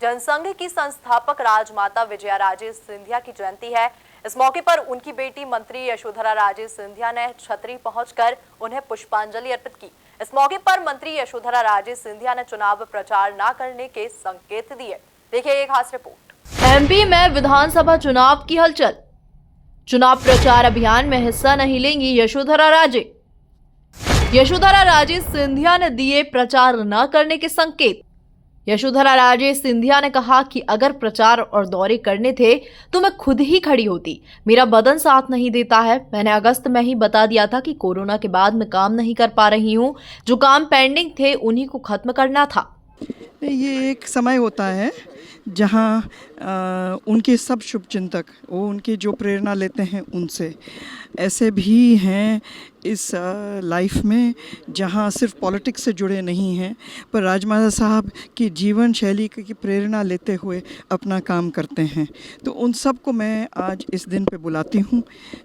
जनसंघ की संस्थापक राजमाता विजया राजे सिंधिया की जयंती है। इस मौके पर उनकी बेटी मंत्री यशोधरा राजे सिंधिया ने छतरी पहुंचकर उन्हें पुष्पांजलि अर्पित की। इस मौके पर मंत्री यशोधरा राजे सिंधिया ने चुनाव प्रचार न करने के संकेत दिए। देखिए एक खास रिपोर्ट। एमपी में विधानसभा चुनाव की हलचल। चुनाव प्रचार अभियान में हिस्सा नहीं लेंगी यशोधरा राजे। यशोधरा राजे सिंधिया ने दिए प्रचार न करने के संकेत। यशोधरा राजे सिंधिया ने कहा कि अगर प्रचार और दौरे करने थे तो मैं खुद ही खड़ी होती। मेरा बदन साथ नहीं देता है। मैंने अगस्त में ही बता दिया था कि कोरोना के बाद मैं काम नहीं कर पा रही हूँ। जो काम पेंडिंग थे उन्हीं को खत्म करना था। ये एक समय होता है जहाँ उनके सब शुभचिंतक वो उनकी जो प्रेरणा लेते हैं उनसे, ऐसे भी हैं इस लाइफ में जहाँ सिर्फ पॉलिटिक्स से जुड़े नहीं हैं पर राजमाता साहब की जीवन शैली की प्रेरणा लेते हुए अपना काम करते हैं। तो उन सब को मैं आज इस दिन पे बुलाती हूँ।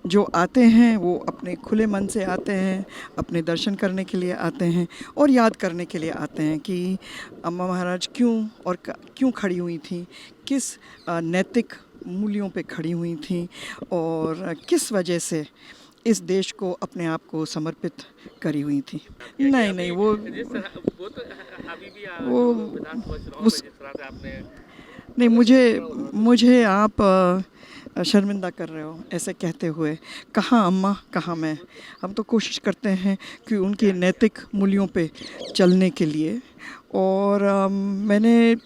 जो आते हैं वो अपने खुले मन से आते हैं, अपने दर्शन करने के लिए आते हैं और याद करने के लिए आते हैं कि अम्मा महाराज क्यों खड़ी हुई थी, किस नैतिक मूल्यों पे खड़ी हुई थी और किस वजह से इस देश को अपने आप को समर्पित करी हुई थी। नहीं वो नहीं, मुझे आप शर्मिंदा कर रहे हो ऐसे कहते हुए। कहाँ अम्मा कहाँ मैं। हम तो कोशिश करते हैं कि उनके नैतिक मूल्यों पे चलने के लिए। और मैंने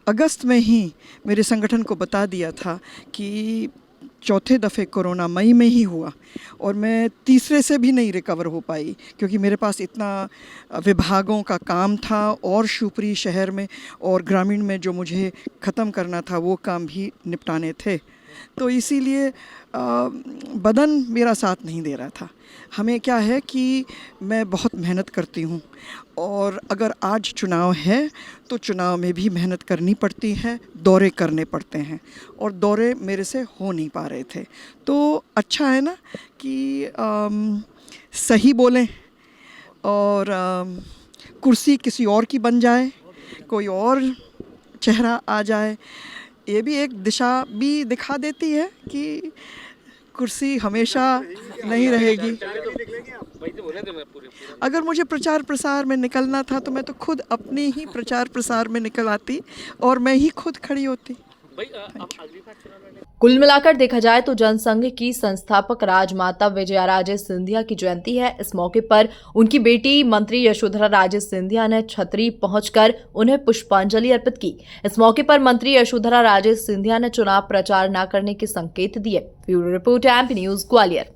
अगस्त में ही मेरे संगठन को बता दिया था कि चौथे दफ़े कोरोना मई में ही हुआ और मैं तीसरे से भी नहीं रिकवर हो पाई क्योंकि मेरे पास इतना विभागों का काम था और शिवपुरी शहर में और ग्रामीण में जो मुझे ख़त्म करना था वो काम भी निपटाने थे। तो इसीलिए बदन मेरा साथ नहीं दे रहा था। हमें क्या है कि मैं बहुत मेहनत करती हूँ और अगर आज चुनाव है तो चुनाव में भी मेहनत करनी पड़ती है, दौरे करने पड़ते हैं और दौरे मेरे से हो नहीं पा रहे थे। तो अच्छा है ना कि सही बोलें और कुर्सी किसी और की बन जाए, कोई और चेहरा आ जाए। ये भी एक दिशा भी दिखा देती है कि कुर्सी हमेशा नहीं रहेगी। अगर मुझे प्रचार प्रसार में निकलना था तो मैं तो खुद अपनी ही प्रचार प्रसार में निकल आती और मैं ही खुद खड़ी होती। कुल मिलाकर देखा जाए तो जनसंघ की संस्थापक राजमाता विजया राजे सिंधिया की जयंती है। इस मौके पर उनकी बेटी मंत्री यशोधरा राजे सिंधिया ने छतरी पहुंचकर उन्हें पुष्पांजलि अर्पित की। इस मौके पर मंत्री यशोधरा राजे सिंधिया ने चुनाव प्रचार न करने के संकेत दिए। Bureau report MP news Gwalior.